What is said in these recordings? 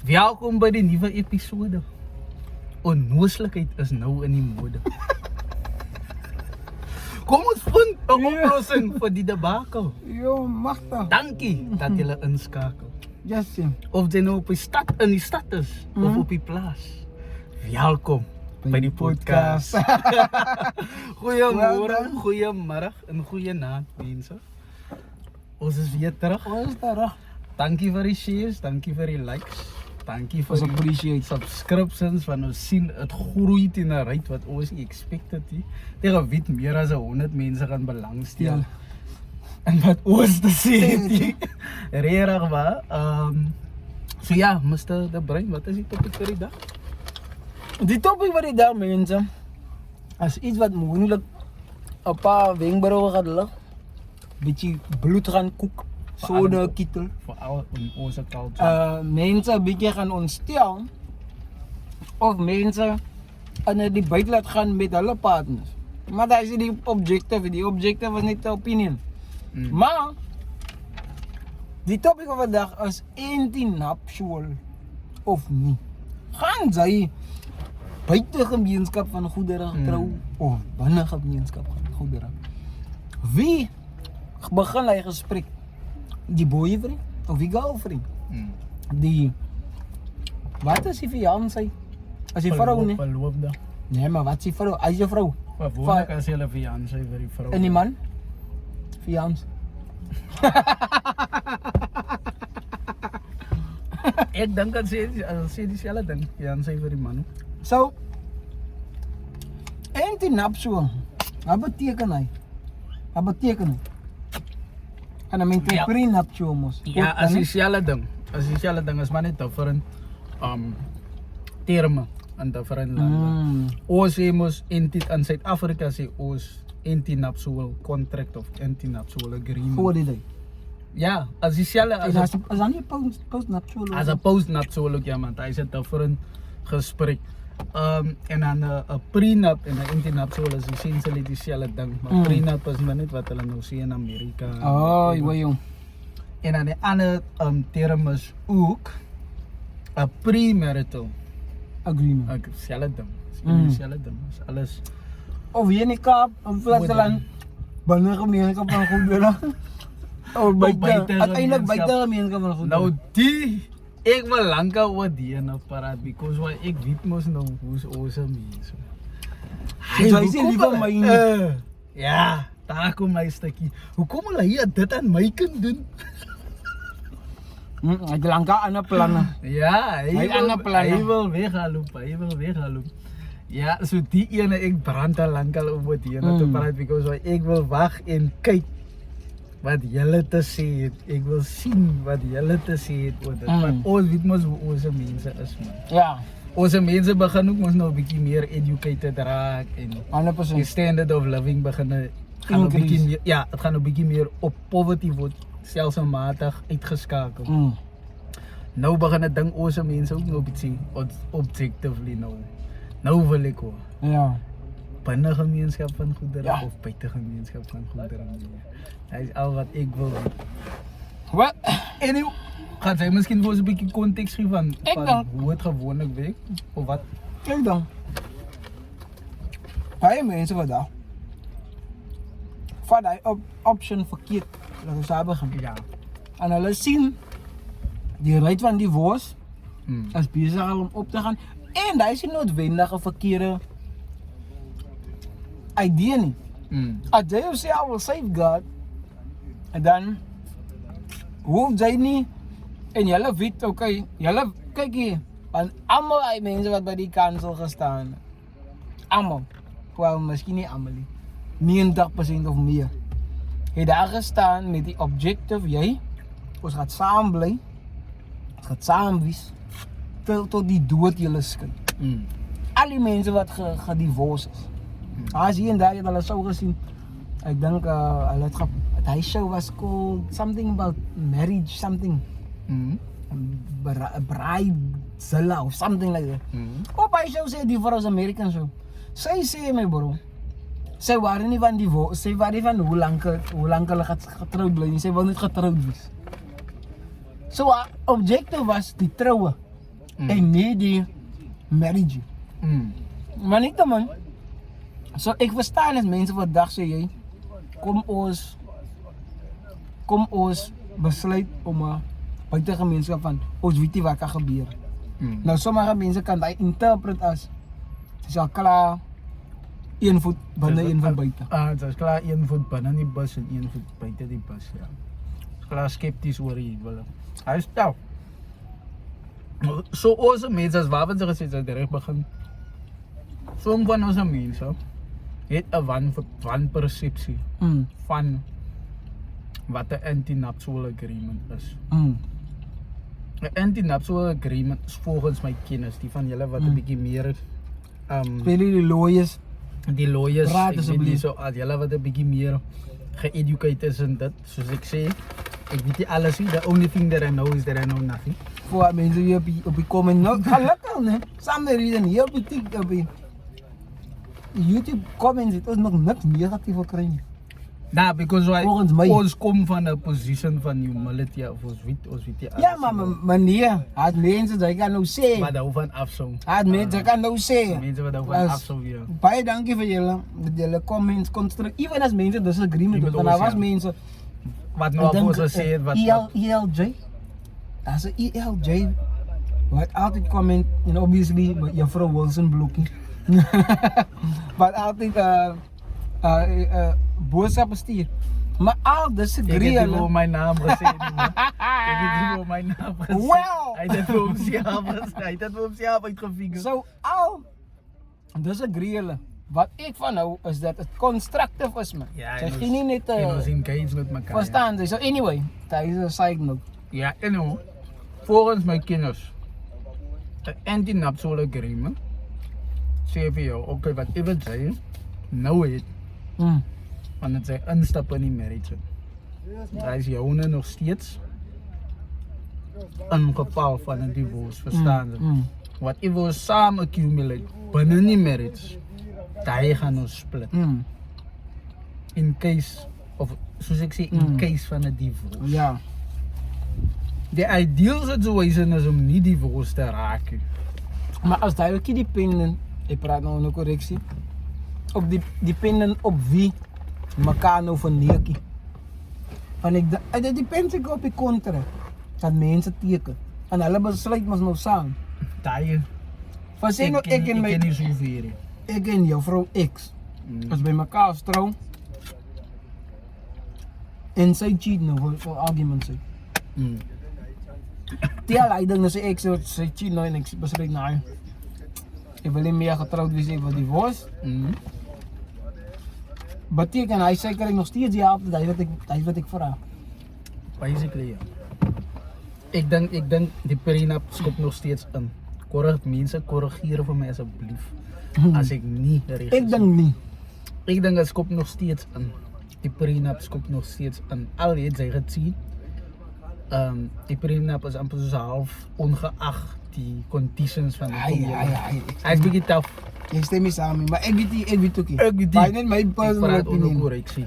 Welkom by die nuwe episode. Onnooslikheid is nou in die mode. Kom ons vind 'n oplossing vir die debakel. Yo, magtig. Dankie dat julle inskakel. Yes, Of jy nou op die stad in die stad is of op die plaas. Welkom by die podcast. Goeiemôre, goeiemiddag en goeienaand mense. Ons is weer terug. Ons is terug. Dankie vir die shares, dankie vir die likes. Dankie vir Ons die appreciate. subscriptions van ons sien dit groei teen 'n rate wat ons nie expected het. Tegen weet meer as 100 mense gaan belangstel. Ja. En wat ons te sê het. Regtig waar. So ja, Mr. De Bruin, wat is die topik vir die dag? Die topic wat die dag mense, as iets wat moeilik 'n paar wenkbrauwe gaat lig, bietjie bloed gaan koek, soda kittel. Veral in ons culture. Mense 'n bietjie gaan ontstel, of mense in die buiteland gaan met hulle partners. Maar dat is die objective was net 'n opinie. Maar die topic van vandag is anti-nuptial of nie. Gaan sy buite gemeenskap van goedere trou of binne gemeenskap van goedere? Wie begin hy gesprek? Die boyfriend of die girlfriend? Die wat is die fiancé? As die vrou nie? Verloofde. Nee, maar wat is die vrou? As die vrou? Gewoonlik as jy 'n fiancé vir die vrou. En die man? Fiancé. Ek dink dat sê dieselfde ding, fiancé vir die man. So, anti-nuptial, wat beteken hy? Wat beteken hy? En dan met Ja. pre-nuptial mos. Ja, as dieselfde ding. As dieselfde ding is maar net different terme in different lande. Ons sê mos in Suid-Afrika sê ons anti-nuptial contract of anti-nuptial agreement. Voor die day. Ja, as dieselfde En as dan nie post-nuptial. as 'n post-nuptial ook ja, man, hy sê different gesprek. En dan 'n prenup en 'n anti-nuptial is essentially dieselfde ding, maar prenup is maar net wat hulle nou sê in Amerika. Oh, jy jong. En dan 'n ander term is ook 'n premarital Agreement. dieselfde ding. Dieselfde ding. Is alles Of hier in die Kaap, in Platteland, binne gemeenskap van goedere. Of buite, uiteindelik buite gemeenskap van goedere. nou die ek wil lankal oor die en apparaat because wat ek weet mos nou hoe's awesome mense. So hy sê liever my nie. Ja, daar kom my stukkie. Hoekom hulle hier dit aan my kind doen? Hy het lanka ander planne. Ja, Hy het ander planne. Hy wil weghaloop. Ja, so die ene ek brand al lankal oor die ene te praat because wat ek wil wag en kyk wat julle te sê het. Ek wil sien wat julle te sê het oor dit. Want ons weet mos hoe ons mense is man. Ja, Ons mense begin ook mos nou 'n bietjie meer educated raak en 100%. die standard of living begin gaan 'n bietjie meer, ja, dit gaan 'n bietjie meer op poverty word stelselmatig uitgeskakel. Nou begin 'n ding ons mense ook nou 'n bietjie objectively nou wil ek hoor. Ja. Binne gemeenskap van goedere Ja. of buite gemeenskap van goedere. Dit is al wat ek wil weet. Wat? En nou gaan jy miskien vir ons 'n bietjie konteks gee van Ek dink- hoe dit gewoonlik werk of wat? Kijk dan. Baie mense wat daar. Vat hy option verkeerd. Laat ons daar begin. Ja. En hulle sien die rate van divorce Hmm. is besig om op te gaan. En daar is nie noodwendig 'n verkeerde idee nie. As jy jouself wil safeguard, en dan hoef jy nie, en julle weet, okay, julle, kyk hier, want almal die mense wat by die kansel gestaan, almal, wel miskien nie almal nie, 90% of meer, het daar gestaan met die objective, jy, ons gaat saam bly, ons gaat saam wees, tot die dood julle skei. Al die mense wat gedivorce is. As hier en daar het hulle sou gesien. Ek dink hulle het hy show was called something about marriage something. Bridezilla of something like that. Op hy show sê die vrou is American show. Sy sê my bro. Sy waren nie van divorce, sy waren nie van hoe lank hulle getroud bly nie. Sy wil net getroud wees. So haar objective was die troue. En niet die marriage. Maar niet man. So, ik verstaan het mensen wat dag sê jy, kom ons besluit om 'n buitegemeenskap van ons weet nie wat kan gebeur. Nou sommige mense kan dit interpret as dis al klaar een voet binne een voet buite. Dit is klaar een voet binne die bus en een voet buite die bus, ja. Klaar skepties oor hier wil. Hy stel. So ons mense as wat ons gesê het reg begin. Sommige van ons mense het 'n wanpersepsie van wat 'n anti-nuptial agreement is. 'n Anti-nuptial agreement is volgens my kennis, die van julle wat 'n bietjie meer Speel die lawyers. die lawyers, Praat ek weet asseblief. nie so as julle wat 'n bietjie meer ge-educated is in dit, soos ek sê, ek weet nie alles nie, the only thing that I know is that I know nothing. Voor mensen die op die comment, nou gelukkig ne, samen reden hier op die YouTube comments het ons nog niks negatief gekry. Nah, because Volgens my. ons kom van 'n position van humility of ons weet nie Ja, maar nee, het mensen dat kan nou sê. maar daarvan afso. Het mensen kan nou sê. Mense wat daarvan As- afso weer. Baie dankie vir julle, dat julle comments constructief. Even as mense disagree met Die ons, met want daar ons, was ja. mense. Wat nou op ons gesê het wat ELJ. As 'n ELJ wat altyd comment en obviously juffrou Wilson blokkie. Wat altyd boodskappe stuur. Maar al ek disagree het nie hulle. vir my naam gesê nie. Ek het nie vir my naam gesê. Well. Hy het vir homself gesê. Hy het vir homself uitgefigure. So al disagree hulle. Wat ek van hou is dat dit constructive is man. Ja, Sy en gee nie net en ons engage met mekaar. verstaan jy. So anyway, daar is 'n side note. Ja, en nou, volgens my kennis, 'n anti-nuptial agreement sê vir jou, okay, wat ewe jy nou het, want dit sê instap in die marriage. Daar is joune nog steeds in geval van 'n divorce, verstaan jy? Whatever ons saam accumulate binne die marriage, daai gaan ons split. In case of, soos ek sê, in case van 'n divorce. Ja. The ideal situation is om nie divorce te raak nie. Maar as duidelijk dependent, ik praat nou een correctie, op dependent op wie mekaar nou verneek. Want het depends ook op die contract dat mensen teken. En hulle besluit mos nou saam. Daai Van sê nou ek en ken nie soveel nie. ek en juffrou X, as by mekaar trouw, en sy cheat nou, voor argument sake. Tel hy ding, nou sê ek sy cheat nou en ek besluit nou, ek wil nie meer getrouwd wees, ek wil divorce. Beteken hy sê kry nog steeds die helfte, hy wat ek vraag. Basically, ja. Ek dink die prenup skop nog steeds in. Mense korrigeer vir my asseblief as ek nie reg is. Ek dink nie. Ek dink dit skop nog steeds in. Die prenup skop nog steeds in. Al het sy gesien. Die prenup is amper soos half ongeag die conditions van die Hy. Hy is bietjie tough. Ek stem nie saam nie, maar ek weet ook nie. Ek weet nie. Maar net my Ek personal praat onder opinion. korreksie.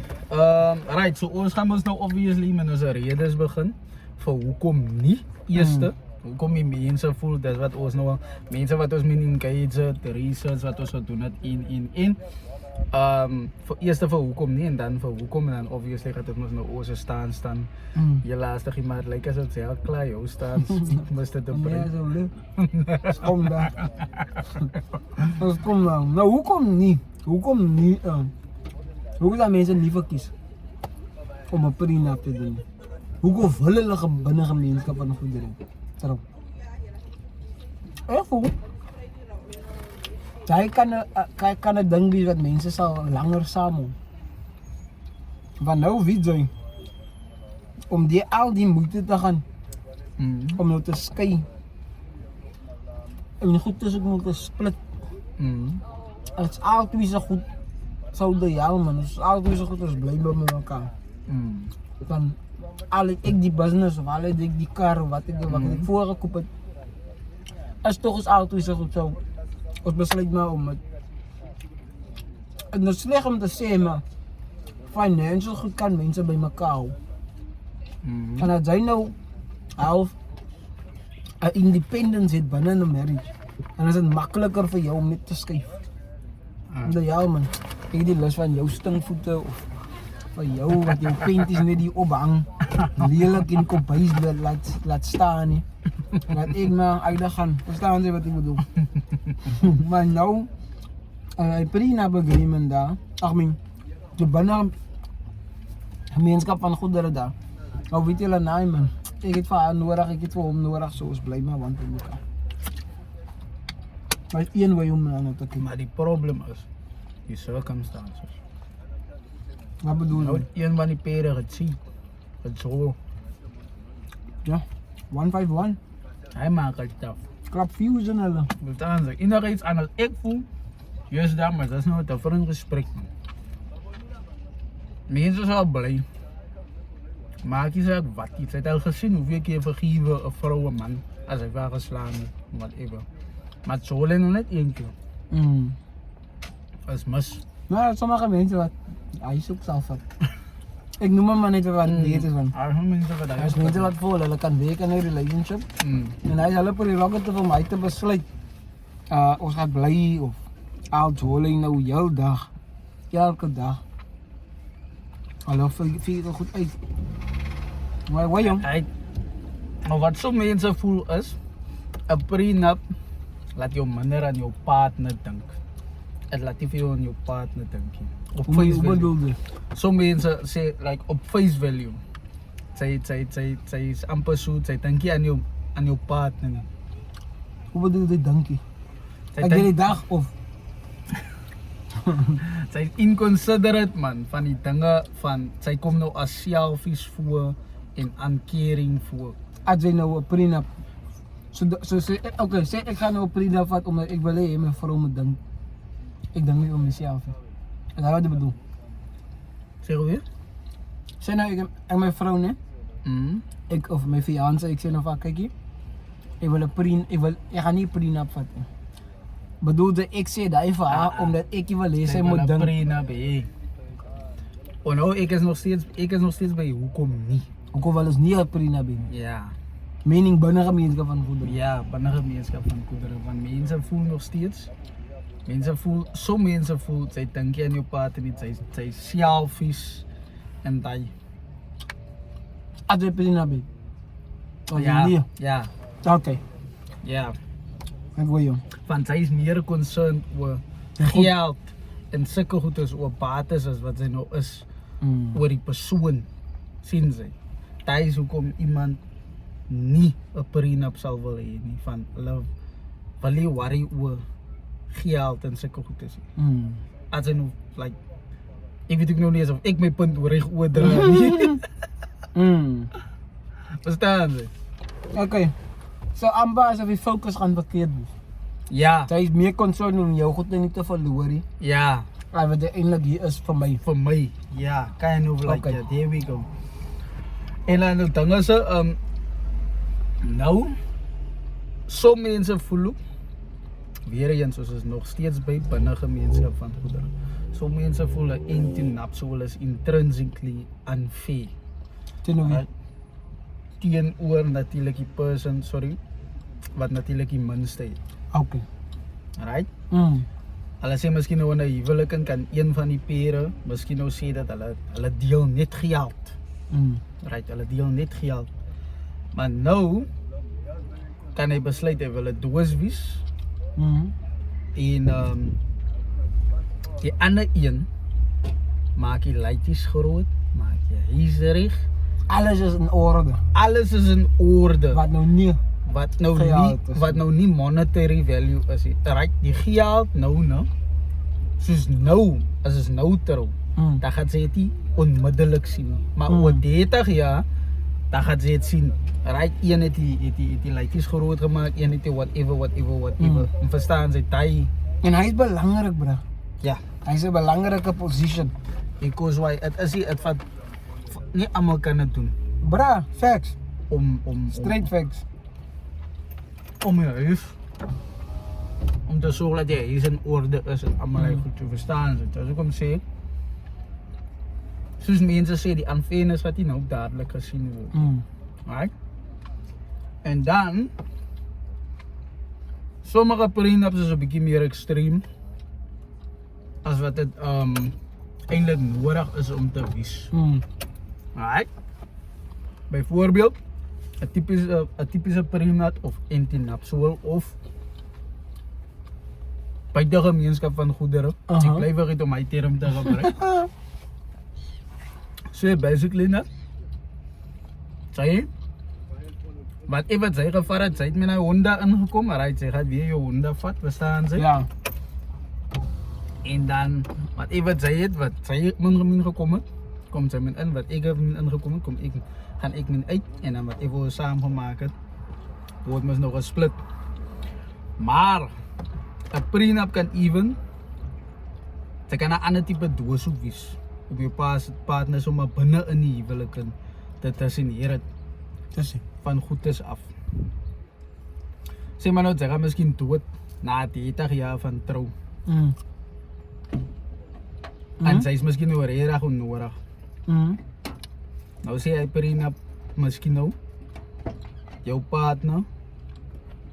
Right, so ons gaan ons nou obviously met ons redes begin vir hoekom nie. Eerste, hoekom die mense voel dis wat ons nou mense wat ons met engage het, die research wat ons gedoen het in. Vir eerste vir hoekom nie en dan vir hoekom en dan obviously gaat dit ons nou oor staan. Jy lastig maar lyk as dit self klaar jou staan. Moes dit op. Ja, zo leuk. Kom daar. Kom nou. Nou, hoekom nie? Hoekom dat mensen nie verkies om 'n prenup te doen? Hoekom wil hulle binne gemeenskap van goedere? Trou. Ek voel jy kan 'n ding wees wat mense sal langer saam hou. Want nou weet jy om al die moeite te gaan om nou te skei en goed tussen moet te split. Het is altyd so goed sou die jou man, het is altyd so goed as bly by mekaar. Dan al het ek die business of al het ek die kar of wat ek voorgekoop het, is toch is altyd so goed so. Ons besluit maar om het. Het is sleg om te sê, maar financial goed kan mense by mekaar hou. En as jy nou half 'n independence het binne 'n marriage. En dan is dit makliker vir jou om met te skuif. Omdat ja man, ek het die lus van jou stinkvoete of van jou wat jou panties net die ophang. Lelik in kombuis laat staan nie. En dat ek maar uitdag gaan. Verstaan jy wat ek bedoel? Maar nou, prenup agreement daar, die binne gemeenskap van goedere daar. Nou weet julle naai man, ek het vir haar nodig, ek het vir hom nodig, so ons bly maar want met mekaar. Maar een way om na te kyk. Maar die probleem is die circumstances. Wat bedoel Nou jy? een van die pere het sien. Het so, Ja, 151. hy maak het taf. Krap fusion hulle. Verstaan jy? Enige iets anders ek voel, juist daar, maar dat is nou 'n different gesprek man. Mense sal bly. Maak nie saak wat iets. Hy het al gesien hoeveel keer vergewe 'n vrou 'n man as hy waar geslaan het, whatever. Maar so alleen nog net een keer. Is mis. Maar sommige mense wat hy soek self op. Ek noem hom maar net wat dit is van. Daar gaan mense wat As mense wat voel hulle kan werk in 'n relationship en hy is hulle prerogative om uit te besluit. Ons gaan bly of al jolly nou heel dag. Elke dag. Hallo vir goed uit. Maar wat jong? Maar wat so mense voel is, 'n prenup laat jou minder aan jou partner dink. Dit laat nie vir jou aan jou partner dink nie. Op face Hoe value. bedoel jy? So mense sê like op face value. Sy is amper so, sy dink nie aan jou partner nie. Hoe bedoel jy dankie? Sy Ek dink- die dag of Sy is inconsiderate man van die dinge van sy kom nou as selfish voor en uncaring voor. as jy nou 'n prenup. So sê okay, sê ek gaan nou 'n prenup vat omdat ek wil hê my vrou moet dink. Ek dink nie om myself nie. En wat jy bedoel? Sê hoe weer? Sê nou ek en my vrou nee, ek of my fiancé, ek sê nou van kykie. Ek gaan nie 'n prenup vat nie. Bedoel jy ek sê daai vir haar omdat ek wil hê sy moet dink. Prenup hê. Oh nou, ek is nog steeds by hoekom nie. Hoekom wil ons nie 'n prenup hê nie? Ja. Meaning binne gemeenskap van goedere. Ja, binne gemeenskap van goedere, want mense voel nog steeds. Mense voel, sy dink nie aan jou partner nie, sy selfish en daai. As jy prenup hê. Of Ja, nie? ja, Okay. ja. Ek wil jou. Want sy is meer concerned oor goed. geld en sulke goed is oor bates as wat sy nou is oor die persoon, sien sy. Dit is hoekom iemand nie 'n prenup sal wil hê nie, van hulle wil nie worry oor geld en sulke goed is nie. As hy nou, like, ek weet ook nou nie eens of ek my punt reg oordra nie. Verstaan jy? Okay. So Amba as jy fokus gaan verkeerd wees. Ja, Sy is meer concerned om jou goed nie te verloor nie. ja. Wat eintlik hier is vir my. Vir my, ja, kind of like Okay. that, there we go. En dan die ding is, nou, so mense voel, weer eens, ons is nog steeds by binne gemeenskap van goedere. So mense voel, anti-nuptial is intrinsically unfair. Teenoor Teenoor natuurlijk die person, wat natuurlijk die minste het. Okay. Right? Hulle sê miskien nou in 'n huwelik en kan een van die pere miskien nou sê dat hulle deel net geld. Right, hulle deel net geld. Maar nou kan hy besluit hy wil 'n doos wees en die ander een maak die lytjies groot, maak jy huis reg. Alles is in orde. Alles is in orde. Wat nou nie. Wat nou nie monetary value is nie. Right, die geld nou, soos nou, as is nou trou, dan gaan sy dit nie onmiddellik sien nie. Maar oor 30 jaar, dan gaan sy dit sien. Right, een het die lytjies groot gemaak, een het die whatever. En verstaan sy, daai, En hy is belangrik, bro. ja, Hy is 'n belangrike position. because why, het vat, nie almal kan dit doen. Bra, facts. Om Straight facts. om jou huis, om te zorgen dat jy huis in orde is en allemaal goed te verstaan is. As ek hom sê, soos mense sê, die unfairness wat jy nou dadelik gesien word. Right? En dan, sommige prenups is 'n bietjie meer extreem as wat dit eintlik nodig is om te wies. Right? Byvoorbeeld 'n tipiese prenup of antinuptial of buitegemeenskap van goedere. Ek bly vergeet om my term te gebruik. So basically net sy wat sy gevaar het, sy het met 'n Honda ingekom, right, sy gaan weer jou Honda vat, verstaan sy? Ja. En dan wat sy het, wat sy min gekom het, kom sy min in, wat ek ingekom het, gaan ek min uit, en dan wat ek saam gemaak het, word mens nog gesplit. Maar 'n prenup kan even, sy kan 'n ander tipe doorsoek wees op jou partner sommer binne in die huwelik en dit is in hier van goedes af. Sê maar nou, sy gaan miskien dood na 30 jaar van trou. En sy is miskien nou regtig onnodig. Nou sê hy prenup miskien nou jou partner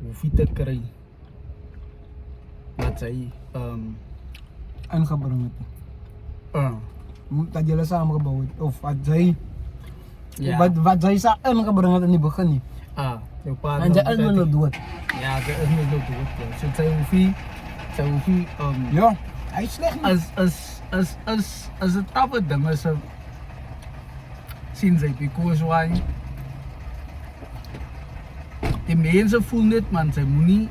hoef jy te kry wat sy Ingebring het. Dat julle saamgebou het of wat sy wat sy sa ingebring het in die begin nie. Jou partner. En sy is nou dood. Ja, sy is nou dood. Ja. So sy hoef nie ja, hy is sleg nie. As 'n tappe ding is sien sy because why die mense voel net man, sy moenie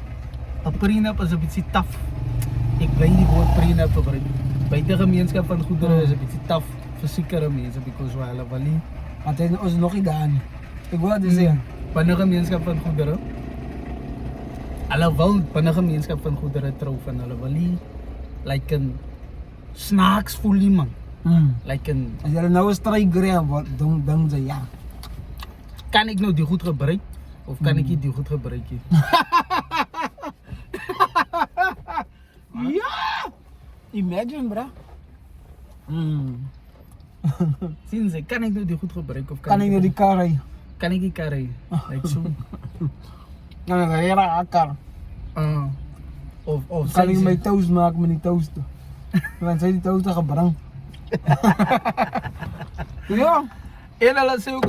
'n prenup is 'n bietjie taaf. Ek bly die woord prenup gebruik. Buitegemeenskap van goedere is 'n bietjie taaf vir sekere mense because why hulle wil nie, want hy is nog nie daar nie. Ek wou dit sê, binne gemeenskap van goedere. Hulle wil binne gemeenskap van goedere trou van hulle wil nie like 'n snaaks voel nie man. Like 'n as jy nou 'n strykgreep wat ding sy ja. Kan ek nou die goed gebruik of kan ek nie die goed gebruik nie? Ja! Imagine, bra. Sien sy, kan ek nou die goed gebruik of Kan ek nou die kar ry? Kan ek die kar ry? Like so. Dan is hy raak akar. Of Kan ek my toast maak met die toast? Want sy die toast gebring. Ja. En hulle sê ook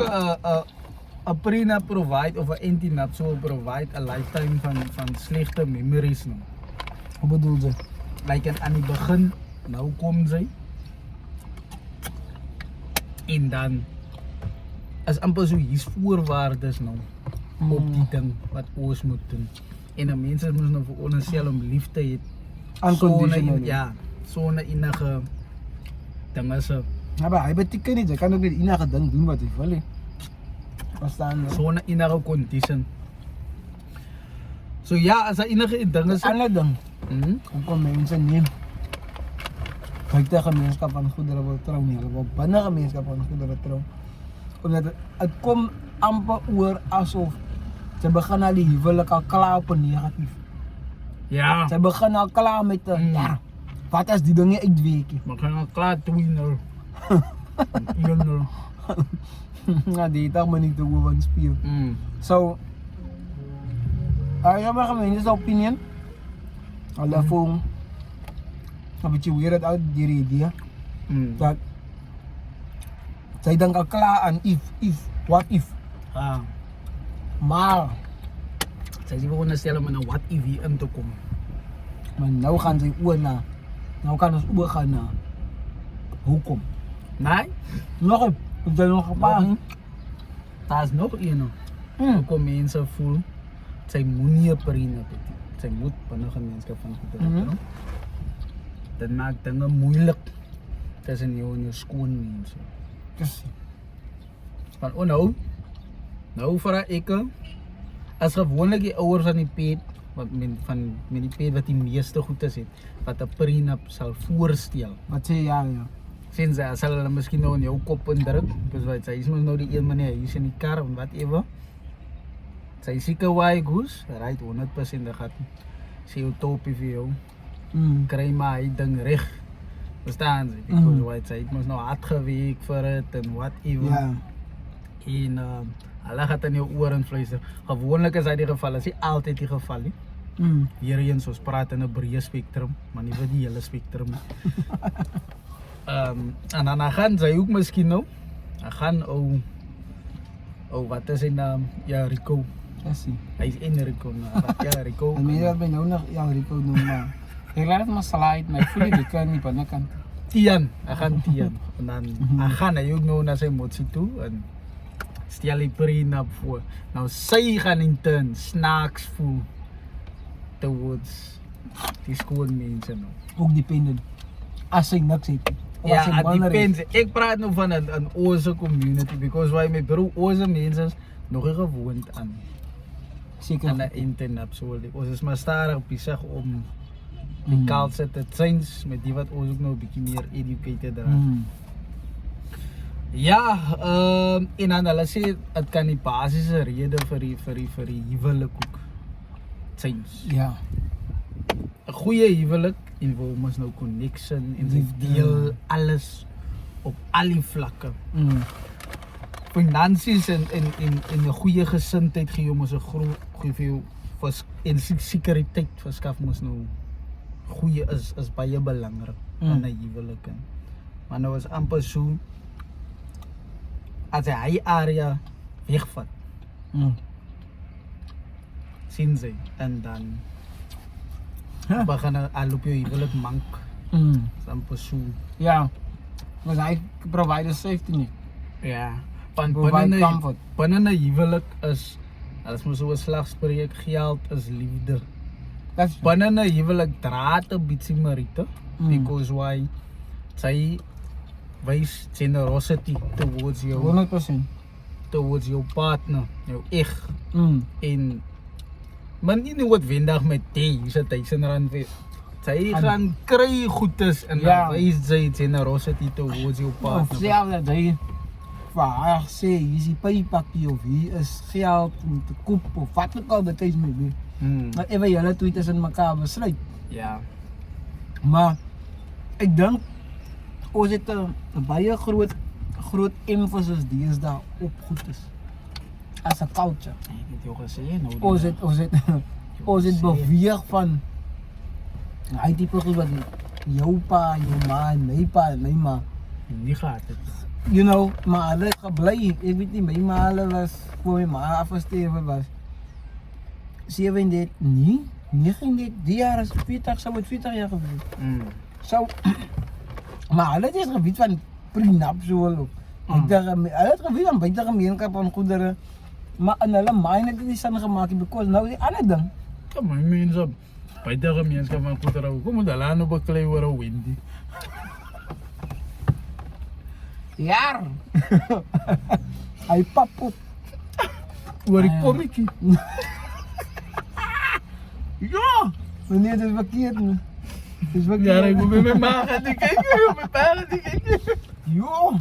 'n prenup provide of 'n antinuptial provide 'n lifetime van slegte memories nou. Wat bedoel jy? Like aan die begin, nou kom sy. En dan is amper so hier's voorwaardes nou op die ding wat ons moet doen. En dan mense moet nou veronderstel om lief te hê. Unconditional. Ja, sonder enige dinge so. Ja, maar hy beteken nie, jy kan ook net enige ding doen wat jy wil hê. Verstaan jy? Sonder enige condition. So ja, as daar enige dinge is, ander ding. Hoekom mense nie buite gemeenskap van goedere wil trou nie, hulle wil binne gemeenskap van goedere trou. Omdat het kom amper oor asof sy begin al die huwelik al klaar op 'n negatief. Ja. Sy begin al klaar met ja, wat as die dinge uitweekie? Maar gaan al klaar 2-0. 1-0. Ja, die dag maar niet te gewoon speel. So, I have a opinion. Hulle voel 'n bietjie weird uit die idee. Dat sy dink al klaar aan what if. Maar sy is veronderstel om in 'n what if in te kom. Maar nou gaan sy oor na. Nou kan ons oor gaan na. Hoekom? Nee? Nog jy nog 'n paar. Daar's nog een. Hoekom mense voel sy moenie 'n prenup hê. Sy moet binne gemeenskap van goedere trou. Dit maak dinge moeilik tussen jou en jou skoonmense. Dis Van nou vir ek as gewoonlik die ouers van die pet wat met die pet wat die meeste goedes het wat 'n prenup sal voorstel. wat sê ja. Sien sy, sal hulle miskien nou in jou kop indruk, because wat sy is mos nou die een manier hier is in die kar en whatever. Sy seker why goes, right 100% dat sy jou topie vir jou. Kry maar hy ding reg. Verstaan jy? Because wat sy het mos nou hard gewerk vir dit en whatever. Ja. En hulle gaan in jou oor en fluister. Gewoonlik is dit die geval, is nie altyd die geval nie. Weer eens, ons praat in 'n breë spektrum, maar nie vir die hele spektrum nie. En dan gaan sy ook miskien nou. Hy gaan wat is sy naam? Ja, Rico. Ja, sien. Hy is in Rico. Ja, Rico. En mense wat my nou nog ja, Rico noem, maar ek laat het maar slide, maar ek voel die kan nie binnekant. Tian, hy gaan Tian. En dan hy gaan hy ook nou na sy motsie toe en stel die prenup voor. Nou sy gaan in turn snaaks voel towards die skoolmense nou. Ook dependent. As sy niks het. Of as sy Ja, it manner depends. het. Ek praat nou van 'n Oze community because why my bro Oze mense is nog nie gewoond aan Seker. aan 'n internet so. Ons is maar stadig besig om die culture te change met die wat ons ook nou 'n bietjie meer educated raak. Ja, en dan hulle sê dit kan die basiese rede vir die huwelik ook change. Ja. 'n Goeie huwelik involve mos nou connection en jy deel alles op al die vlakke. Finansies en 'n goeie gesindheid gee jou mos 'n goeie vir jou en sekuriteit verskaf mos nou goeie is baie belangrik in 'n huwelik. Maar nou is amper so as hy area wegvat. Sien sy en dan begin al op jou huwelik mank. Amper so. Ja. Want hy provide safety nie. Ja. Want Provide comfort. binne 'n huwelik is as mens so 'n slagspreek geld is liefde. That's Binne 'n huwelik dra dit 'n bietjie merite because why sy wys generosity towards jou 100%. towards jou partner, jou eg en man nie wat wendig met die is dit R1000 vir. Sy gaan kry goedes en Ja. dan wys sy generosity towards jou Of partner. selfs dat hy vir haar sê, hier is die pypakkie of hier is geld om te koop of wat ook al dit is met wie. Maar ewe julle twee tussen mekaar besluit. Ja. Maar ek dink ons het 'n baie groot emphasis deesdae op goedes. As 'n culture. Ek het jou gesê nou. Ons het beweeg van hy tipe goed wat jou pa, jou ma, en my pa en my ma. nie gehad het. You know, maar hulle het gebly. Ek weet nie, my ma hulle was voor my ma afgesterwe was 39 jaar is 40, sou het 40 jaar gewees. So, maar hulle het eens gebied van prenup so ook. Hulle het gebied van buite gemeenskap van goedere. Maar in hulle mind het dit nie sin gemaak nie, because nou die ander ding. Kom my mense buite gemeenskap van goedere. Kom moet hulle nou beklei oor 'n Wendy. Ja. Hy papot. Oor die Ah, ja. kommetjie. Ja. Wanneer dit verkeerd nie. Dis Ja, verkeerd. ek moet met my ma gaan kyk, met my pa gaan kyk. Jo.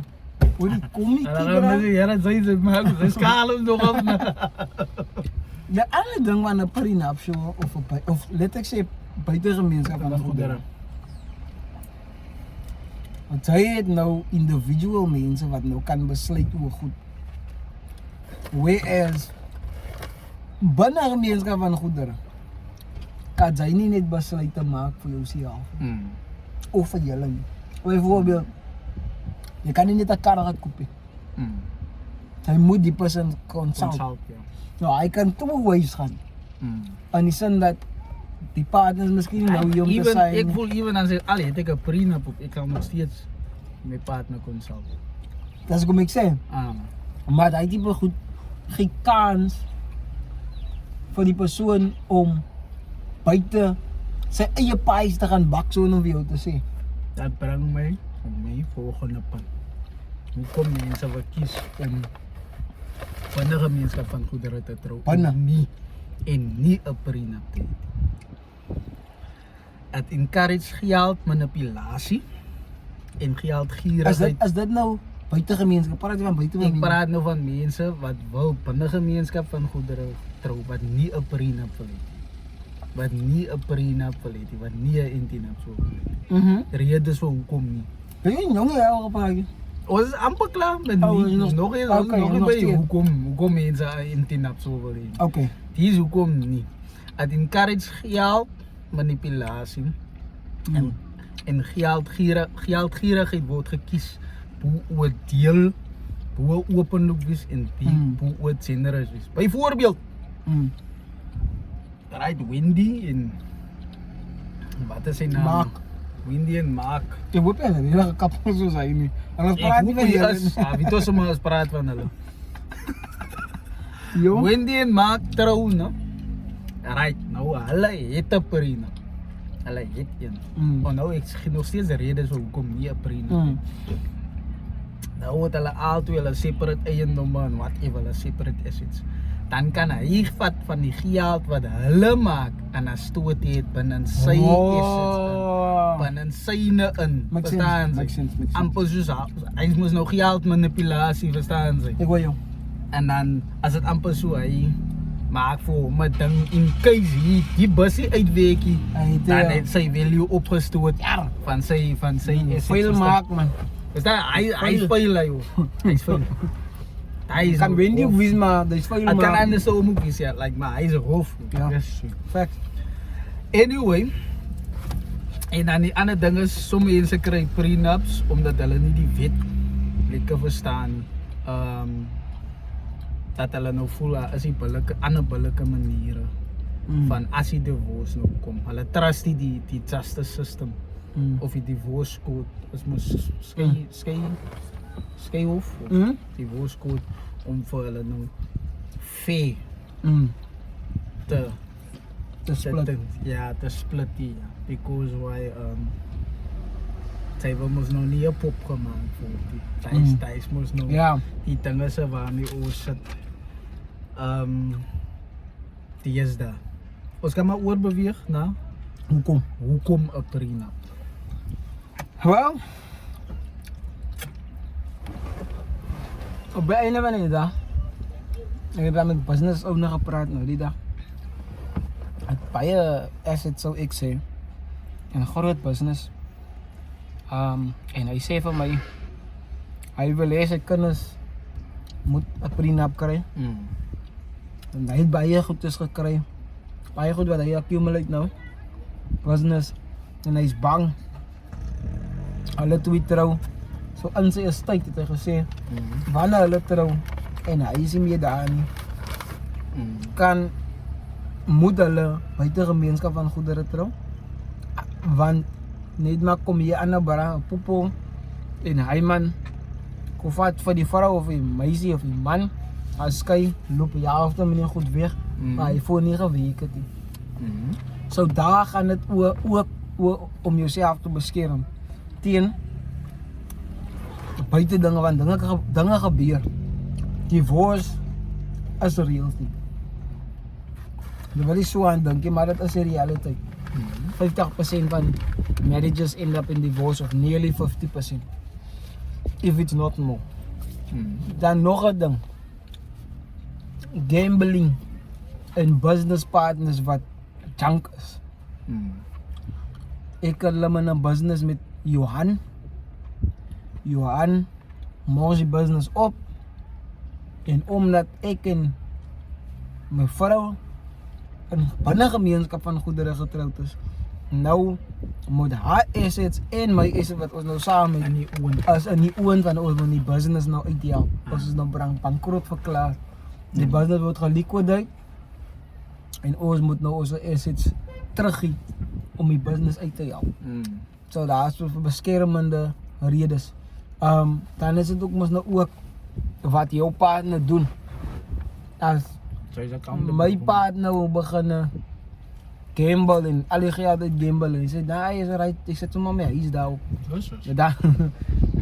Oor die kommetjie. En dan gaan mense ja, sê ze maar, sy skaal hom nog af. De ander ding van 'n prenup show of let ek sê buite gemeenskap van goedere. Want hy het nou individual mense wat nou kan besluit oor goed. Whereas binne gemeenskap van goedere kan jy nie net besluite maak vir jouself of vir julle nie. Byvoorbeeld, jy kan nie net 'n kar gaan koop nie. Jy moet die persoon consult. Consult, ja. Nou, hy kan two ways gaan. In die sin dat die partners miskien nou jong te Even, zijn. ek voel even dan sê, allee, het ek 'n prenup op, ek kan nog steeds my partner consult. Dat is kom ek sê. Maar hy tipe goed geen kans vir die persoon om buite sy eie paais te gaan bak so om vir jou te sê. Dat bring my van my volgende punt. Hoekom mense wat kies om binne gemeenskap van goedere te trou Binne? en nie 'n prenup te hê. Het encourage geld manipulasie en geldgierigheid. Is dit nou buite gemeenskap? Praat jy van buite Ek gemeenskap? praat nou van mense wat wil binne gemeenskap van goedere trou wat nie 'n prenup wil hê. Wat nie 'n prenup wil hê, wat nie 'n intinap wil hê. Redes vir hoekom nie. Ben jy jong jy al gepraat? Ons is amper klaar met Oh, nie. nog- Nog eens, okay, nog nog by steeds. hoekom mense 'n intinap sou wil hê. Okay. Dis hoekom nie. Het encourage geld manipulasie. En geldgierigheid word gekies hoe oor deel, hoe openlijk is en hoe oor generous is. Bijvoorbeeld, right, Wendy en wat is zijn naam? Mark. Wendy en Mark. Je hoop je niet, dat kapot zo zijn nu. Anders Ik praat je hoop van nie je. is, wie tussen my is praat van hulle. Jo. Wendy en Mark trou, no? Right, nou hulle het 'n prina. Hulle het een. Maar nou ek sien nog steeds redes hoekom nie 'n prina. Nou het hulle altyd hulle separate eiendomme en whatever, hulle separate assets. Dan kan hy vat van die geld wat hulle maak en dan stoot hy het binne sy assets in. Binne syne in. Makes Verstaan sense, jy? makes sense. Amper soos hy moes nou geld manipulasie, verstaan jy? Ik hoor jou. En dan as dit amper so hy maak vir hom 'n ding in case die busie uitweekie, dan het sy value opgestoot van sy assets. Veel maak man. Verstaan? Hy speel hy. Hy speel. Hy is Kan Wendy of wees maar, dat is veel Ek kan maak. anders so moet wees, ja, like maar hy is 'n hoof. Ja. Yes. Fact. Anyway, en dan die ander ding is, sommige mense kry prenups omdat hulle nie die wet lekker verstaan. Dat hulle nou voel is die ander billike maniere van as die divorce nou kom. Hulle trust die justice system of die divorce code. Is mos skei hof. Divorce code om vir hulle nou fair te split. Ja, te split die, ja. Because why sy wil mos nou nie 'n pop gemaak vir die. Sy mos nou Ja. die dinge se waarmee ons sit. Die is daar. Ons kan maar oorbeweeg na hoekom 'n prenup. Wel. Op die einde van die dag. Ik heb daar met business owner gepraat nou die dag. Het baie assets zou ik zeggen. Een groot business. En hij zei van mij. Hij wil hê sy kinders moet 'n prenup kry. En hy het baie goedes gekry. Baie goed wat hy accumulate nou. Business. En hy is bang. Hulle twee trou. So in sy estate het hy gesê, wanneer hulle trou en hy is nie meer daar nie, moet hulle buite gemeenskap van goedere trou. Want net maar kom hier aan 'n bara popo en hy man kom vat vir die vrou of die meisie of die man, as skei loop ja of dan meneer goed weg, maar hy voel nie geweek het nie. So daar gaan dit ook om jouself te beskerm teen buite dinge, want dinge gebeur. Divorce is real thing. Dit wil nie so aan dink nie, maar dit is die realiteit. 50% van marriages end up in divorce, of nearly 50%. If it's not more. Dan nog 'n ding. Gambling en business partners wat junk is. Ek het hulle 'n business met Johan mors die business op. En omdat ek en my vrou in binne gemeenskap van goedere getroud is, nou moet haar assets en my assets wat ons nou saam het in die oond van ons moet die business nou uithaal. Ons is nou bankroet verklaar. Die business word geliquideer en ons moet nou ons assets teruggee om die business uit te haal. So daar is vir beskermende redes. Dan is dit ook mos nou ook wat jou partner doen. As my partner begin gamble en al die geld uit gamble en hy sê, "Nee, is right, ek sit sommer my huis daar op."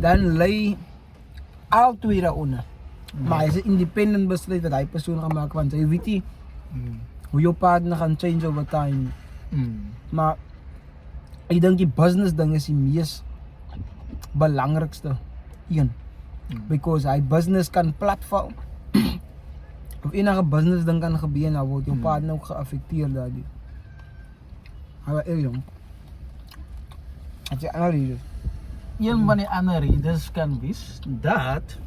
Dan lê al twee daaronder. Maar hy is 'n independent besluit wat hy persoon gaan maak, want hy weet nie hoe jou partner gaan change over time. Maar ek dink die business ding is die mees belangrikste een. Because hy business kan platform. Of enige business ding kan gebeur, nou word jou partner ook geaffekteer daardie. Maar jong. Het jy ander redes? Een van die ander redes kan wees dat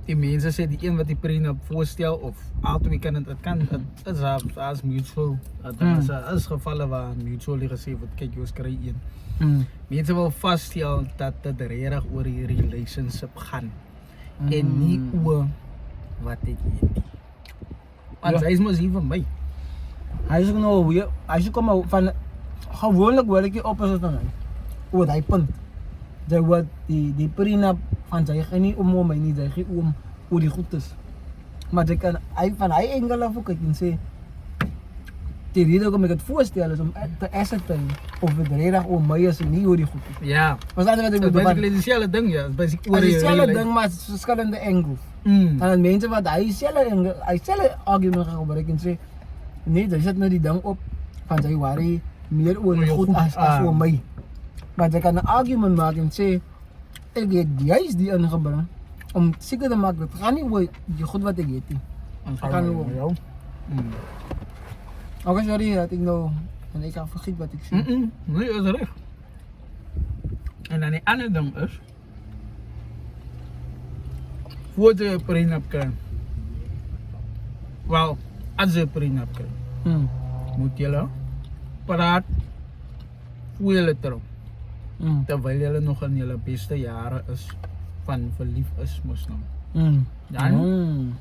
die mense sê die een wat die prenup voorstel of albei kan dit kan dit is as mutual. Dit is gevalle waar mutual gesê word kyk jy kry een. Mense wil vasstel dat dit regtig oor die relationship gaan en nie oor wat ek weet. Want hy is mos hier vir my. Hy is nou weer, hy is kom van gewoonlik hoor ek die opposite van hy. Oor hy punt. Jy word die prenup van sy gaan nie om my nie, hy gaan om oor die goed is. Maar jy kan hy van hy engel af kyk en sê die rede hoekom ek dit voorstel is om te ascertain of dit regtig om my is en nie oor die goed is. Ja. Was dit wat ek Dit bedoel? is basically dieselfde ding ja, basically oor Dis die dieselfde ding maar verskillende angles. Dan mense wat hy selfe argument gaan gebruik en sê nee, jy sit nou die ding op van sy worry meer oor die goed as oor my. Maar jy kan 'n argument maak en sê ek het juist die ingebring om seker te maak dat gaan nie oor die goed wat ek het nie. Gaan nie oor jou. Okay, sorry dat ek nou en ek kan vergeet wat ek sê. Nee, is reg. En dan die ander ding is voor jy 'n prenup kry. Wel, as jy 'n prenup kry, moet jy praat voor jy trou. Terwyl jy nog in jou beste jare is van verlief is mos nou. Dan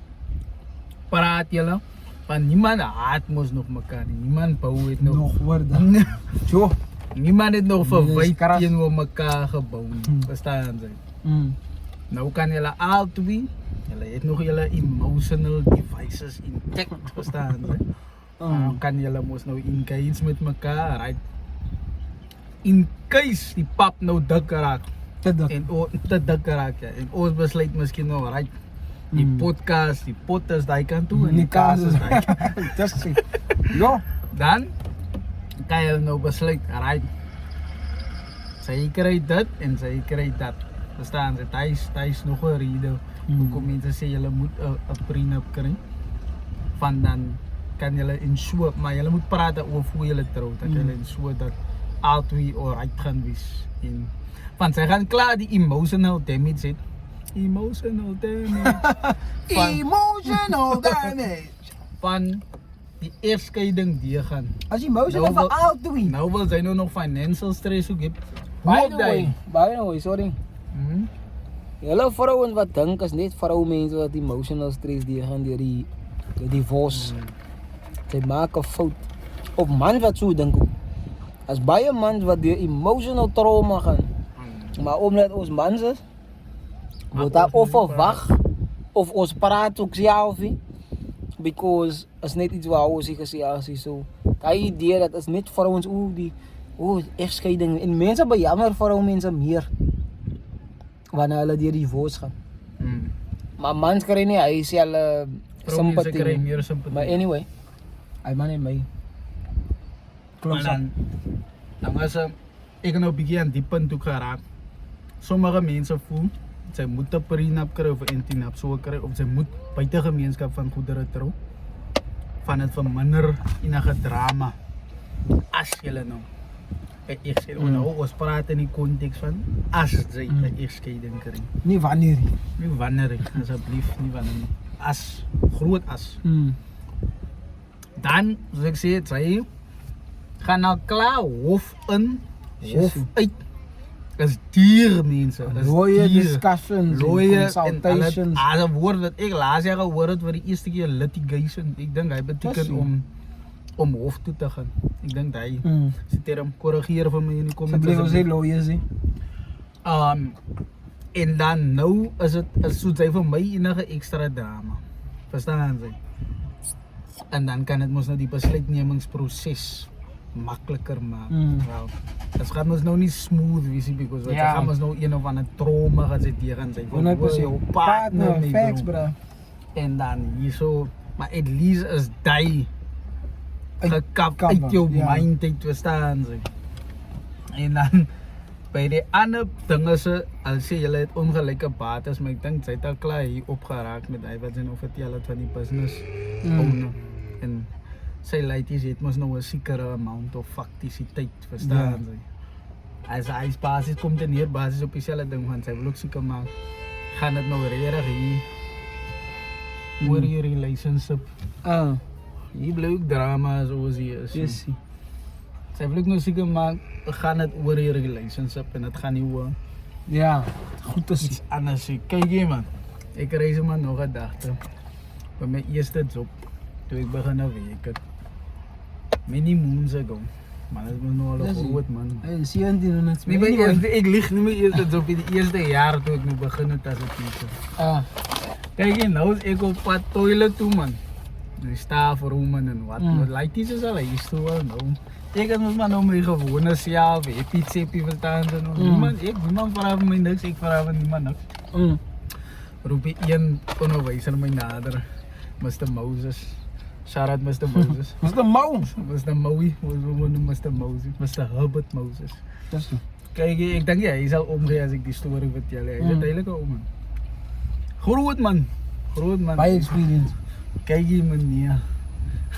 praat jy van niemand haat mos nog mekaar nie. Niemand bou het nog woorde. Jo, niemand het nog verwyd karas. teenoor mekaar gebou nie. Verstaan jy? Nou kan julle albei, julle het nog julle emotional devices intact, verstaan jy? Kan julle mos nou engage met mekaar, right? In case die pap nou dik raak te dik. en te dik raak ja, en ons besluit miskien nou right die podcast, die pot is daai kant toe en die kaas is daai kant. Dis sê. Ja, Dan kan jy nou besluit, right? Sy kry dit en sy kry dat. Verstaan jy? Daar is nog 'n rede hoekom mense sê jy moet 'n prenup kry. Van dan kan jy ensure, maar jy moet praat oor hoe jy trou, dat jy ensure dat albei alright gaan wees. En want sy gaan klaar die emotional damage het. Emotional damage. emotional damage. Van die egskeiding die gaan. As emotional Nou vir albei. Nou wil sy nou nog financial stress ook hê. By the way, sorry. Julle vrouens wat dink is net vroumense wat emotional stress die gaan deur die divorce. Sy maak 'n fout. Of man wat so dink ook. As baie mans wat deur emotional trauma gaan. Maar omdat ons mans is, moet daar of verwag of ons praat ook self nie. Because is net iets waar ons gesê as so. Daai idee dat is net vir ons die egskeiding en mense bejammer vroumense meer wanneer hulle deur die divorce gaan. Maar mans kry nie hy sê hulle Sympathie. Kry sympathie. meer sympathie. Maar anyway, hy man en my. Maar dan was ek nou bietjie aan die punt toe geraak. Sommige mense voel sy moet 'n prenup kry of 'n intinap so kry of sy moet buite gemeenskap van goedere trou. Van dit verminder enige drama as jy nou ek sê nou ons praat in die konteks van as jy 'n egskeiding kry. Nie wanneer nie. Nie wanneer ek asseblief nie wanneer nie. As groot as. Dan soos ek sê sy gaan nou klaar hof in, hof uit. Is duur mense, is Lawyer duur. discussions, Lawyer consultations. en as 'n woord wat ek laas jaar gehoor het vir die eerste keer litigation. Ek dink hy beteken om hof toe te gaan. Ek dink hy se term korrigeer vir my in die comments. Asseblief sê lawyers nie. En dan nou is dit soos hy vir my enige ekstra drama. Verstaan jy? En dan kan dit mos nou die besluitnemingsproses makliker maak. Wel, dit gaan mos nou nie smooth wees nie because jy gaan mos nou een of ander trauma gaan sit hier gaan sy. 100% partner, facts bro. En dan hierso, maar at least is jy gekap uit jou mind uit, verstaan jy? En dan by die ander dinge se, al sê julle het ongelyke bates, maar ek dink sy het al klaar hier opgeraak met hy wat sy nou vertel het van die business owner. En sy ladies het mos nou 'n sekere amount of faktisiteit, verstaan jy? As hy basis kom dit neer basis op dieselfde ding van sy wil ook seker maak gaan dit nou regtig hier oor je relationship. Hier bly ook drama soos hier is. Yes. Sy wil ook nou seker maar gaan dit oor je relationship en dit gaan nie oor Ja, goed te zien. iets anders nie. Kyk hier man, ek kry sommer nog 'n gedagte. By my eerste job, toe ek begin werk het. Many moons ago. Maar dit was nou al Dis ie. groot man. Hey, 1700. Nee, my eerste, ek lieg nie my eerste job die eerste jaar toe ek nou begin het as 'n teacher. Kijk hier, nou is ek op pad toilet toe man. Die stafroemen en wat. Maar like die is al hier toe wel nou. Ek het maar nou my gewone self, epietsepie verstaan en nou. Niemand vra vir my niks, ek vra vir niemand niks. Roep die een onderwyser my nader. Mr. Moses. Shout out Mr. Moses. Mr. Mou. Mr. Mowie, we noem Mr. Moses. Mr. Herbert Moses. Dis nie. Kijk, ek dink ja, hy sal omgee as ek die story vertel. Hy is 'n duidelike ou man. Groot man. Groot man. By experience. Kyk hier meneer.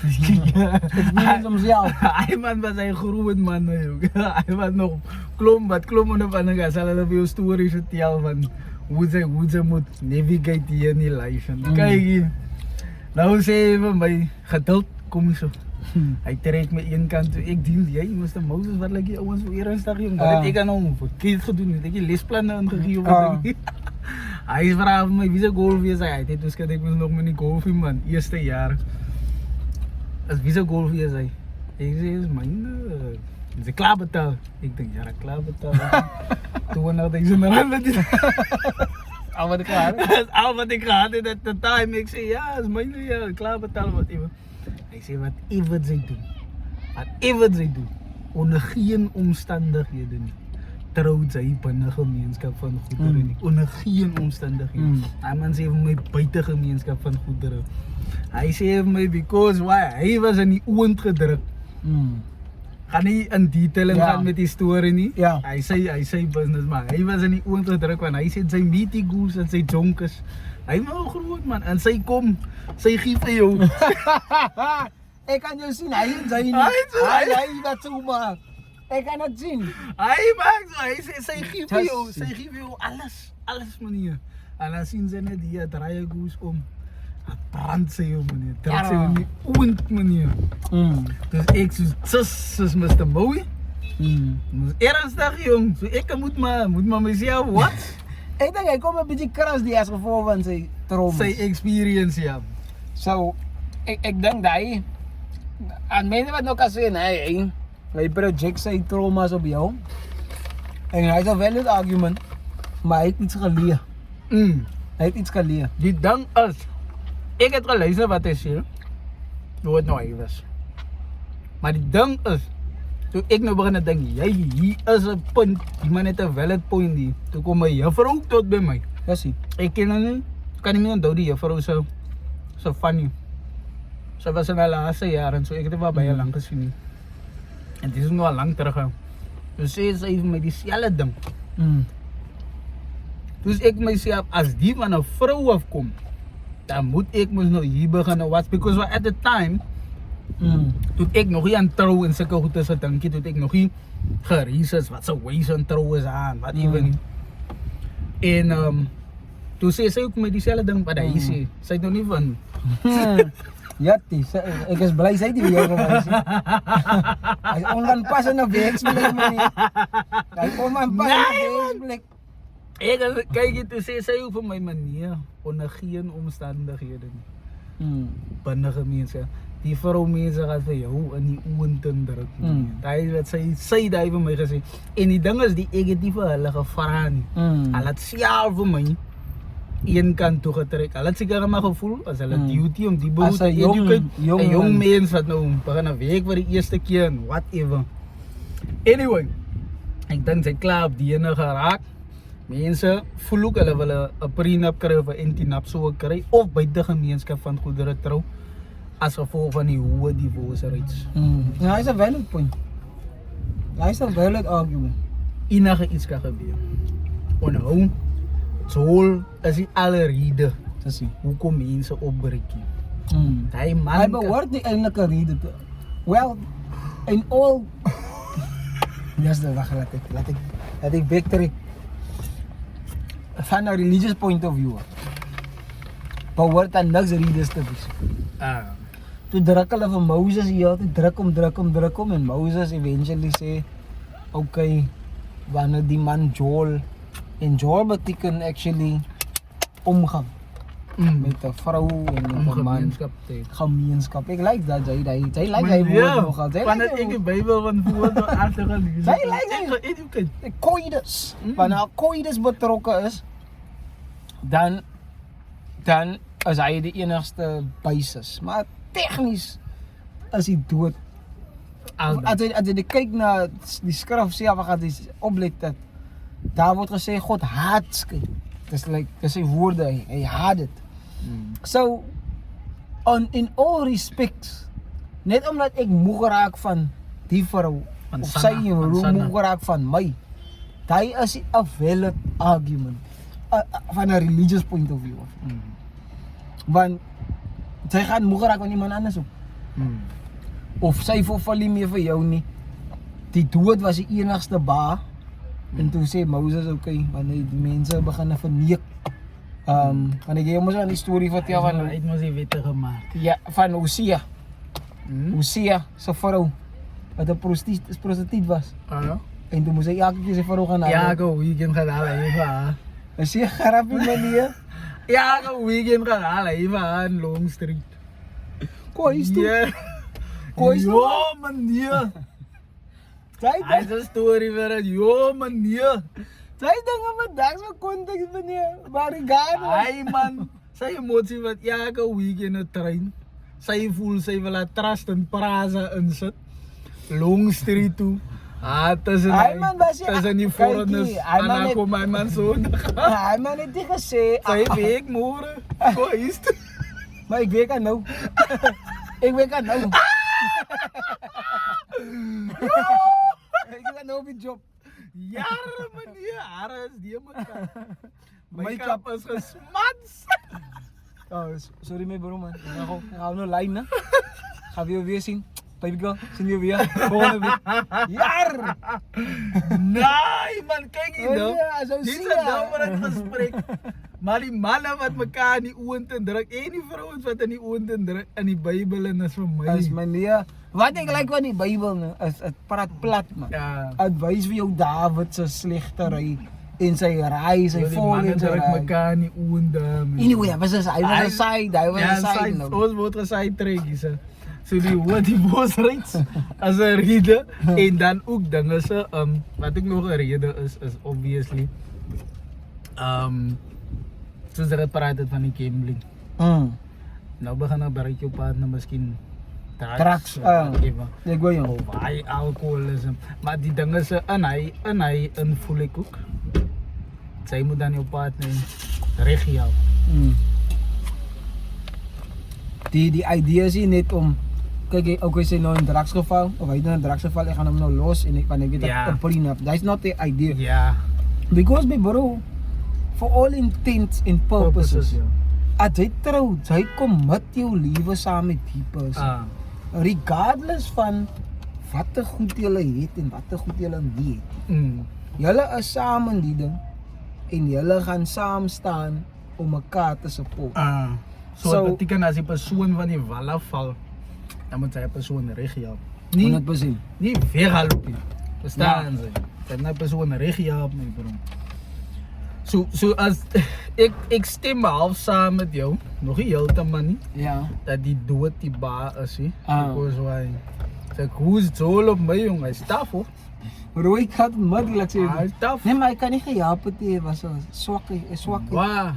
Experience homself. Hy man was hy groot man. Hy was nog klom en van gas. Sal hulle vir jou stories vertel van hoe sy moet navigate hier in die life. Kyk hier. Nou sê hy vir my geduld kom hier so. Hy trek my een kant toe. Ek deel jy Mr. Moses wat lyk die ouens vir ernstig jong. Wat het ek aan hom verkeerd gedoen? Het ek die lesplanne ingegee of wat ding? Hy vra vir my wie se golf is hy? Hy het dus ek mos nog met die golf man, eerste jaar. As wie se golf is hy? Ek sê is myne. Dis klaar betaal. Ek dink ja, klaar betaal. Toe nou dat jy maar met dit. Al wat ek klaar. Al wat ek gehad het at the time. Ek sê ja, is myne ja, klaar betaal wat ewe. Hy sê wat ewe sy doen. Wat sy doen. Onder geen omstandighede nie. Trou sy binne gemeenskap van goedere nie. Onder geen omstandighede. Hy man sê vir my buite gemeenskap van goedere. Hy sê vir my because why? Hy was in die oond gedruk. Gaan nie in detail gaan met die storie nie. Ja. Hy sê business maar hy was in die oond gedruk want hy sê sy meetie goals en sy jonkers. Hy wou groot man en sy kom, sy gee vir jou. Ek kan jou sien, hy en sy nie. Hy dat so maar. Ek kan dit sien. Hy maak so, hy sê sy gee vir jou, alles meneer. En dan sien sy net die draai goes om. Het brand sy jou meneer, trek sy in die oond meneer. Dus ek soos Mr. Mowie. Moes ernstig jong, so ek moet maar myself, wat? Ek dink hy kom 'n bietjie kras die as gevolg van sy trauma. Sy experience ja. So, ek dink daai aan mense wat nou kan sê nee, hy project sy trauma's op jou. En hy het 'n valid argument, maar hy het iets geleer. Hy het iets geleer. Die ding is, ek het geluister wat hy sê, hoe het nou hy was. Maar die ding is, toe ek nou begin dink, hier is 'n punt, die man het 'n valid point hier. Toe kom my juffrou tot by my. Dis ie. Ek ken hom, kan nie meer onthou die juffrou so funny. Sy was in haar laaste jaar en so ek het haar baie lank gesien nie. En dit is nou al lank terug. Dus sê sy vir my dieselfde ding. Dus ek myself, as die van 'n vrou afkom, dan moet ek mos nou hier begin watch, because at the time, toe ek nog nie aan trou en sulke goedes gedink het, toe ek nog nie geresearch wat se ways aan trou is aan, wat ewe nie. En toe sê sy ook my dieselfde ding wat hy sê. Sy het nog nie van Jatti, ek is bly sy het die weer gewys. Hy onvanpas in 'n werksplek man. Hy onvanpas in 'n werksplek. Ek kyk jy toe sê sy ook vir my manier onder geen omstandighede nie. Binne gemeenskap. Die vrou mense gaan vir jou in die oond indruk. Daai wat sy daai vir my gesê. En die ding is die ek het nie vir hulle gevra nie. Hulle het self vir my een kant toe getrek. Hulle het seker maar gevoel as hulle duty om die boel te educate. 'n Jong mens wat nou begin 'n week vir die eerste keer en whatever. Anyway, ek dink sy klaar op die ene geraak. Mense voel ook hulle wil 'n prenup kry of 'n antinap sou kry of buite gemeenskap van goedere trou as gevolg van die hoë divorce rates. Ja, hy's 'n valid point. Hy's 'n valid argument. Enige iets kan gebeur. Onhou, soul is die allerede. Dis ie. Hoekom mense opbreek. Hy man Hy behoort nie eintlik 'n rede te. Well, in all wag, laat ek backtrack. Van 'n religious point of view. behoort aan niks readers te wees. Toe druk hulle vir Moses hier, toe druk hom en Moses eventually sê, okay, wanneer die man Joel, en Joel beteken actually omgang met 'n vrou en met 'n man. Gemeenskap. Ek like dat jy like hy woord nogal. Wanneer ek die Bybel van voor tot agter gaan lees. Jy like hy coitus. Wanneer coitus betrokke is, dan is hy die enigste basis. Maar tegnies is hy dood. As jy kyk na die skrif sê, wat gaan jy oplet dat daar word gesê God haat skyn. Dis sy woorde, hy haat dit. So in all respects, net omdat ek moeg raak van die vrou of sy moeg raak van my, daai is 'n valid argument van 'n religious point of view. Want sy gaan moeg raak van iemand anders ook. Of sy verval nie meer vir jou nie. Die dood was die enigste ba. En toe sê Moses, okay, wanneer die mense begin verneek. Kan ek jou mos aan die storie vertel van hy het mos die wette gemaak. Ja, van Hosea. Hosea se vrou wat 'n prostituut was. En toe moes hy elke keer sy vrou gaan haal. Ja, go weekend gaan haal hy vir. Is jy grappie manier? Ja, go weekend gaan haal hy vir in Long Street. Kois toe. Kois toe. Ja, meneer. Hy het 'n storie vir dit. Ja, meneer. Sy dinge wat dags met konteks meneer. Maar hy man, sy emosie wat elke weekend 'n trein. Sy voel sy wil 'n trust en praza insit. Long Street toe. Tussen die foreigners. En dan kom my man so. Hy man het dit gesê. Sy week môre. Kois toe. Maar ek weet aan nou. Ek weet aan nou. Ek gaan nou op die job. Jare meneer, hare is die mekaar. Make-up is gesmats. Sorry my bro man. Ek gaan nou lyn, né? Gaan we jou weer sien. Baby girl, sien jy weer? Volgende week. Jaar! Nee man, kyk hier nou. Dit is 'n damerig gesprek. Maar die manne wat mekaar in die oë te druk en die vrouens wat in die oë te druk in die Bybel en is vir my. Is meneer, wat ek like van die Bybel is dit praat plat man. Ja. Dit wys vir jou Dawid se slegtery en sy ry, sy vol en sy druk mekaar in die oë daar. Anyway, hy was 'n side, ons word gesy trekkies. So die bosrights as 'n rede en dan ook dinge se wat ek nog 'n rede is obviously soos dit praat het van die gambling. Nou begin 'n bereik jou partner miskien drugs. Ek gou jou. Hy alkoholisme. Maar die dinge se in hy voel ek ook. Sy moet dan jou partner reg jou. Die idee is nie net om kyk okay sê nou in drugsgeval of hy het in 'n drugsgeval ek gaan hom nou los en ek weet dat 'n prenup. That's not the idea. Yeah. Because my bro, for all intents and purposes, as jy trou, jy commit jou lewe saam met die persoon. Regardless van watter goed julle het en watter goed julle nie het. Julle is saam in die ding en julle gaan saam staan om mekaar te support. So dit beteken as die persoon van die wal val, dan moet sy persoon reg help. 100%. Nie weghelp nie. Verstaan jy? Sy moet persoon reg help my bro. So as ek stem half saam met jou, nog nie heeltemal nie. Ja. Dat die dood die ba is nie. Because why? Sy koes zo op my jong, hy staf hoor. Bro, ek had makkelijk sê. Hy staf. Nee, maar ek kan nie gehelp het nie, was swak. Wow.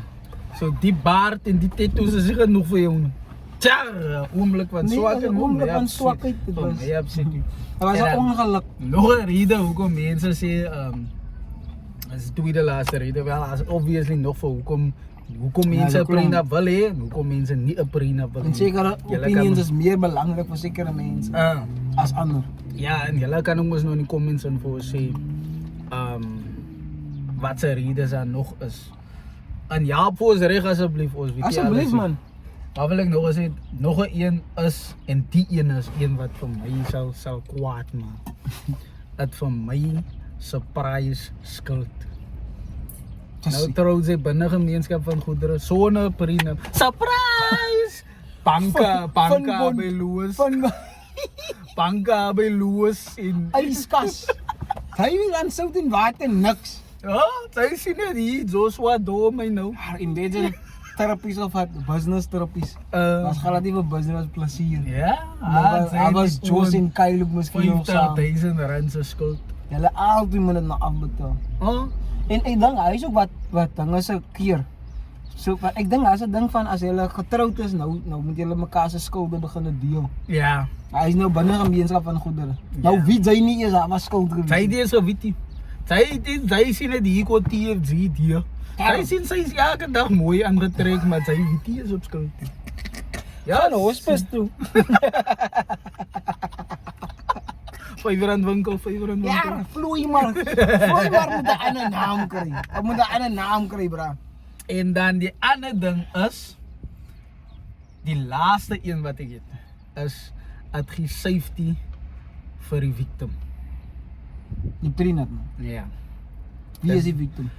So die baard en die tattoos is genoeg vir jou. Tja, oomblik van swakheid. Nee, oomblik van swakheid. Ja, absoluut. Dit was 'n ongeluk. Nog 'n rede hoekom mense sê as tweede laaste rede wel as obviously nog vir hoekom mense 'n prenup wil hê en hoekom mense nie 'n prenup wil hê. En sekere opinions is meer belangrik vir sekere mense as ander. Ja, en julle kan ook mos nou in die comments in vir sê wat se redes daar nog is. En ja, vir ons reg asseblief ons weet asseblief man. Maar wil ek nog sê nog 'n een is en die een is een wat vir my sal kwaad maak. Dat vir my surprise skuld. Nou trouwens sy binne gemeenskap van goedere sonder prenup. Surprise! Banka Van by Louis. Van Banka by Louis in. yskas. Hy wil aan sout en water niks. Ja, sy sien net hier Joshua do my nou. Maar imagine therapies of wat business therapies. Uh, Was glad nie vir business plesier. ja, Hy was Joss en Kyle ook miskien nog saam. R50,000 se skuld. Hulle altyd moet dit na afbetaal. Oh, En ek dink hy is ook wat dinge se keer. So maar ek dink as 'n ding van as hulle getroud is nou moet hulle mekaar se skulde begin deel. ja. Hy is nou binne gemeenskap van goedere. Nou wie jy nie is, daar was skuld gewees. Sy dis so witty. Sy sien net hier kon TFG die. Sy sien sy is elke dag mooi aangetrek, maar sy witty is op skuld. Ja, nou hospis toe. R5 winkel, R5 winkel. Ja, vloei maar. Vloei maar moet 'n ander naam kry. Hy moet 'n ander naam kry, bra. En dan die ander ding is die laaste een wat ek het is at gee safety vir die victim. Die prenup man. Ja. Wie is die victim?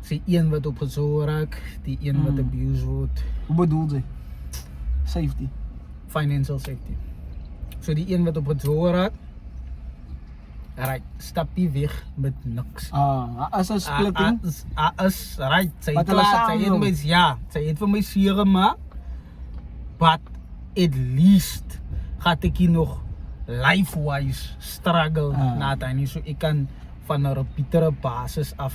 Sy een wat opgezoog raak, die een wat abused word, Hoe bedoel jy? Safety. financial safety. So die een wat opgezoog raak, right, stapie weg met niks. As 'n splitting. Is right, sy Wat het hulle klaar, sy saam het my, ja, sy het vir my seer gemaak, but at least gaat ek hier nog life-wise struggle na het nie, so ek kan van 'n repeatere basis af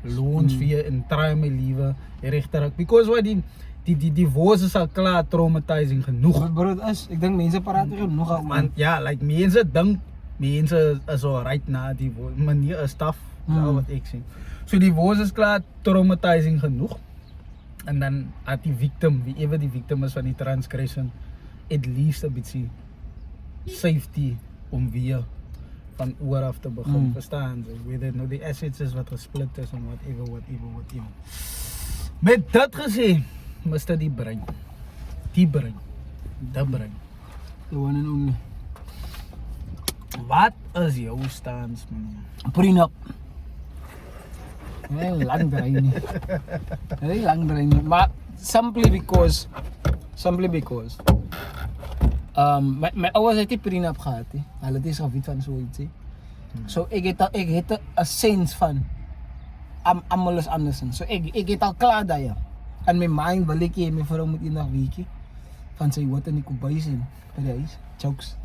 loons via en try my lewe regter, because wat die divorce is al klaar traumatizing genoeg. Wat bro dit is, ek dink mense praat er genoeg oor. Want ja, like mense dink mense is al right na die manier is tough, so wat ek sien. So die divorce is klaar traumatizing genoeg. En dan at die victim, wie ever die victim is van die transgression, at least 'n bietjie safety om weer van oor af te begin, verstaan jy? Whether nou die assets is wat gesplit is en whatever. Met dit gesê, Mr. Die brein. Die brein. The one and only. Wat is jou stance, man? Prenup. Nee, lang draai nie. Maar simply because my ouers het nie prenup gehad nie. Hulle het nie geweet van so iets nie. So ek het 'n sense van almal is anders. So ek het al klaar daai. In my mind wil ek hê my vrou moet eendag weekie van sy wat in die kombuis en by die huis. Jokes.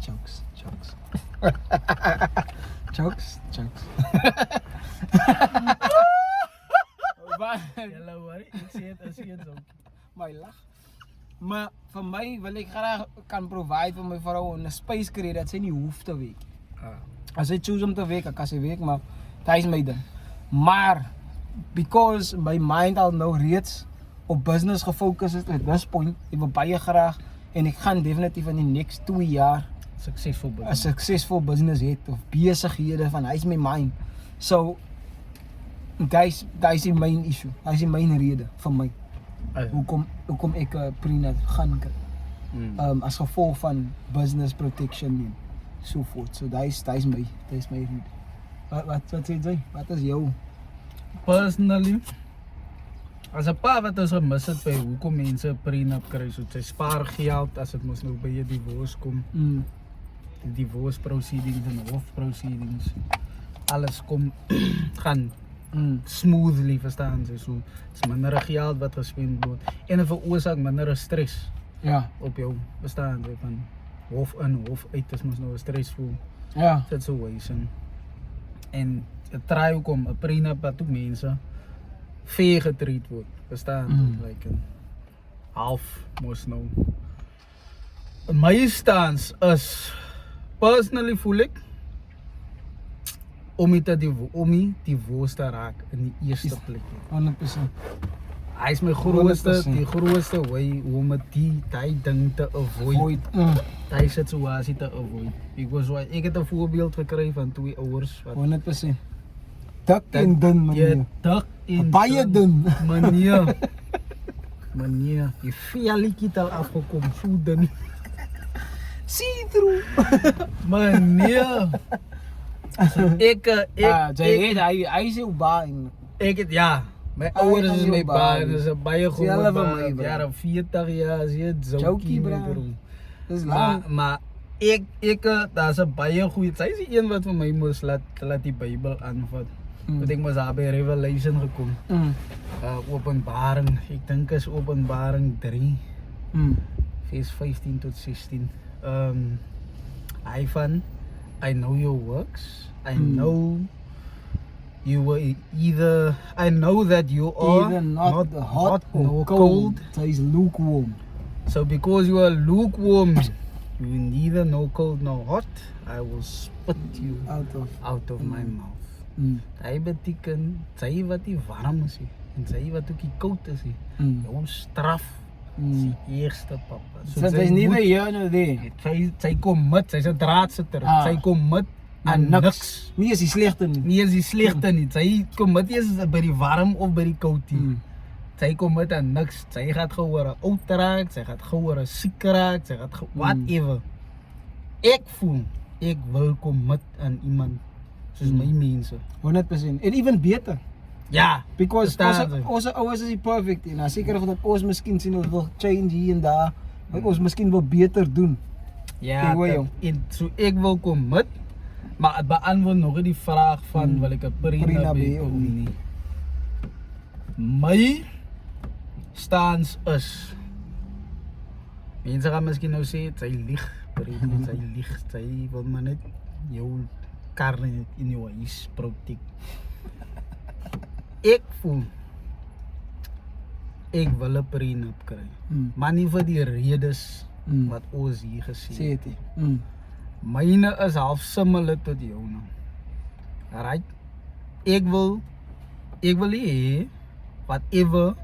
Julle hoor, ek sê dit so. My lag. Maar vir my wil ek graag kan provide vir my vrou 'n space kry dat sy nie hoef te werk. As sy choose om te werk, kan sy werk, maar dit is my ding. Maar because my mind al nou reeds op business gefokus is at this point, ek wil baie graag en ek gaan definitief in die next 2 jaar 'n succesvol business het of besighede van hy's my mind. So guys, dat is die main issue. Dat is die main rede vir my. Hoekom ek 'n prenup gaan kry. As gevolg van business protection en so voort. So dat is my rede. Wat sê jy? Wat is jou? Personally, as 'n pa wat ons gemis het by hoekom mense prenup kry, so sy spaar geld as dit mos nou by 'n divorce kom. Die divorce proceedings en hof proceedings, alles kom gaan smoothly, verstaan jy? So dis minder geld wat gespend word en dit veroorsaak minder stres op jou, verstaan jy, van hof in, hof uit, is mos nou stressvol situation. En het try ook om 'n prenup wat ook mense fair getreat word, verstaan jy? Like half mos nou. My stance is, personally voel ek om die divorce te raak in die eerste plek. 100%. Hy is my die grootste way om die ding te avoid. Die situasie te avoid. Because ek het 'n voorbeeld gekry van 2 ouers wat 100%. Dik en dun manier. Dik en baie dun manier. Die velletjie het al afgekom, so dun. See through. Manier. So, hy is jou ba. Ek My Baie ouers van is jou my baie. baie, is 'n baie Is hulle goeie van my, baie. bro. Jare 40 jaar, as jy Jokie, jokie bro. bro. Dis lang. Maar ek daar's 'n baie goeie. Sy is die een wat vir my moes laat die Bybel aanvat. Want ek moes daar by Revelation gekom. Openbaring, ek dink is Openbaring 3 vers 15 tot 16. Hy van I know your works. I know you were either I know that you are Even not hot nor or cold. Sy is lukewarm. So because you are lukewarm, you neither nor cold nor hot, I will spit you out of my mouth. Hy beteken sy wat nie warm is nie en sy wat ook nie koud is nie. Jou straf is die eerste papa. So there's neither here nor there. Sy kom met, sy's 'n draadsitter. Sy kom met aan niks. Nie is die slegte nie. Nie is die slegte nie. Sy kom met eers by die warm of by die koud nie. Sy kom met aan niks. Sy gaat gewoon oud raak, sy gaat gewoon siek raak, sy gaat whatever. Ek voel, ek wil kom met aan iemand soos my mense. 100%. En even beter. Ja, Because verstaan ons ouers is nie perfect en seker of dat ons miskien sien ons wil change hier en daar. Maar ons miskien wil beter doen. ja, Ek hoor jou. en so ek wil kom met, maar het beantwoord nog nie die vraag van wil ek 'n prenup hê of nie. My stance is, mense gaan miskien nou sê sy lieg, prenup, sy lieg, sy wil maar net jou kar in jou huis protect. Ek voel ek wil 'n prenup kry, maar nie vir die redes wat ons hier gesê Sê het. dit. Myne is half similar tot joune. Alright? Ek wil hê whatever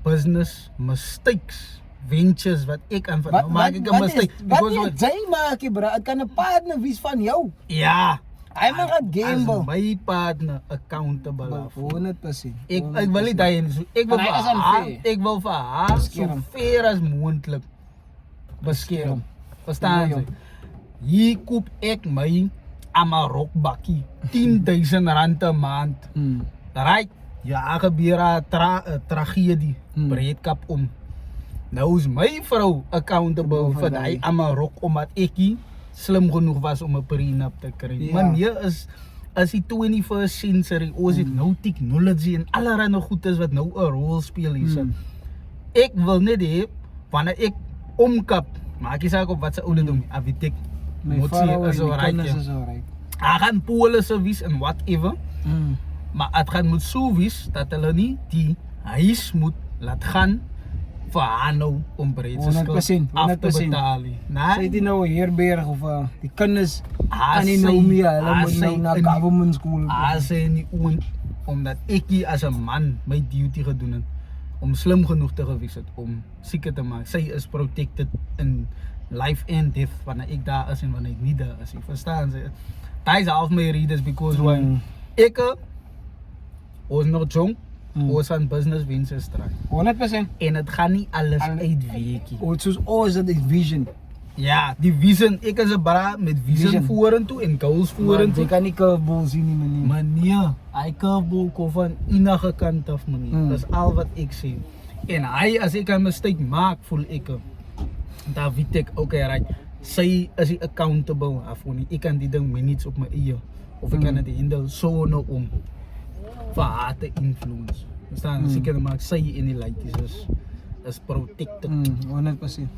business mistakes, ventures wat ek aan nou maak ek 'n mistake Wat jy maak, bro? Dit kan 'n partner wees van jou. ja, Hy mag gaan gamble. as my partner accountable af. 100%. Ek wil nie daai en so ek wil Maar hy vir is haar, unfair. ek wil vir haar so Beskerm. ver as moontlik beskerm. Verstaan Ja, jy? Hier koop ek my Amarok bakkie 10,000 rand 'n maand. Right? Ja, gebeur 'n tragedie. Breedkap om. Nou is my vrou accountable vir daai Amarok omdat ek nie slim genoeg was om 'n prenup te kry. Ja. Maar nee is die 21st century, ons het nou technology en allerlei goedes wat nou 'n rol speel hierso. Ek wil net hê wanneer ek omkap, maak nie saak op wat se ouderdom, avitek My moet vrou sê en is die alright. kinders Ja. is alright. Hy gaan pole service en whatever, maar het gaan moet so wees dat hulle nie die huis moet laat gaan vir haar nou om breedse 100%, af te 100%. betaal nie. Sy het nie nou 'n Heerberg of die kinders As aan die sy- nou meer, hulle as moet sy nou na in- government school. As hy nie oond, omdat ek nie as 'n man my duty gedoen het om slim genoeg te gewees het om seker te maak sy is protected in life and death wanneer ek daar is en wanneer ek nie daar is. Jy verstaan sy. Daai is half my readers because when ek ons nog jong, ons aan business wense straai. 100%. En dit gaan nie alles uitweekie. Soos ons het die vision. Ja, die vision, ek is 'n bra met vision vorentoe en goals vorentoe. Jy kan nie curveballs sien nie, meneer. Meneer, hy curveball kom van enige kant af, meneer. Dis al wat ek sê. En hy, as ek 'n mistake maak, voel ek, daar weet ek, okay, right, sy is die accountable af, nie. Ek kan die ding minutes op my eie, of ek kan dit handle so nou om, vir haar te influence. Verstaan, seker maak sy en die laities is protected. 100%.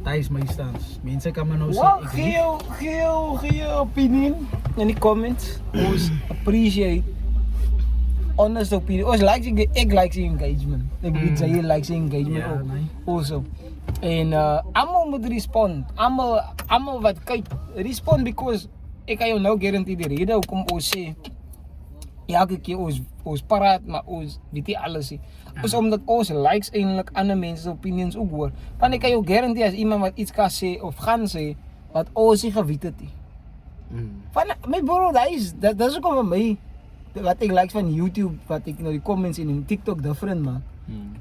That is my stance. Mense kan maar nou sê, Well, ek gee jou opinion in die comments. Ons appreciate honest opinion. Ons ek like die engagement. Ek weet jy like die engagement Ja, ook. nee. Also. En almal moet respond. Almal wat kyk, respond because ek kan jou nou guarantee die rede hoekom ons sê elke keer ons paraat, maar ons weet nie alles nie. Is omdat ons likes eintlik ander mense se opinions ook hoor. Want ek kan jou guarantee as iemand wat iets kan sê of gaan sê wat ons nie geweet het nie. Van my bro, dat is ook vir my wat ek likes van YouTube, wat ek nou die comments in TikTok different maak.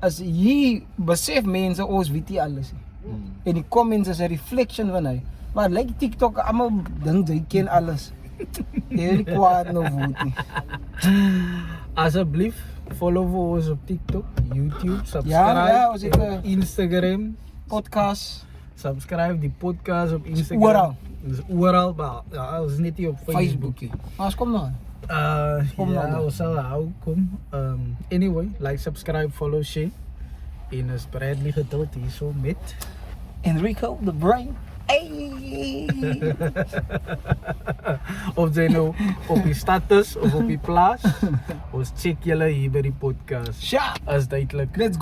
As hier besef mense ons weet nie alles nie. En die comments is 'n reflection van hy. Maar like TikTok, almal dink jy ken alles. Jy is nie kwaad nou voet nie. Asseblief, follow vir ons op TikTok, YouTube, subscribe Ja, ons het, op Instagram, Podcast, subscribe die podcast op Instagram. Oral. Dis oral, maar ja, ons is net hier op Facebook. Facebookie. Maar ons kom nou. Kom Ja, nou. ons sal hou kom. Anyway, like, subscribe, follow, share. En is Bradley geduld hier so met Enrico, the brain. Hey! of jy nou op die status of op die plaas. Ons check julle hier by die podcast. Sja! Is duidelik. Let's go!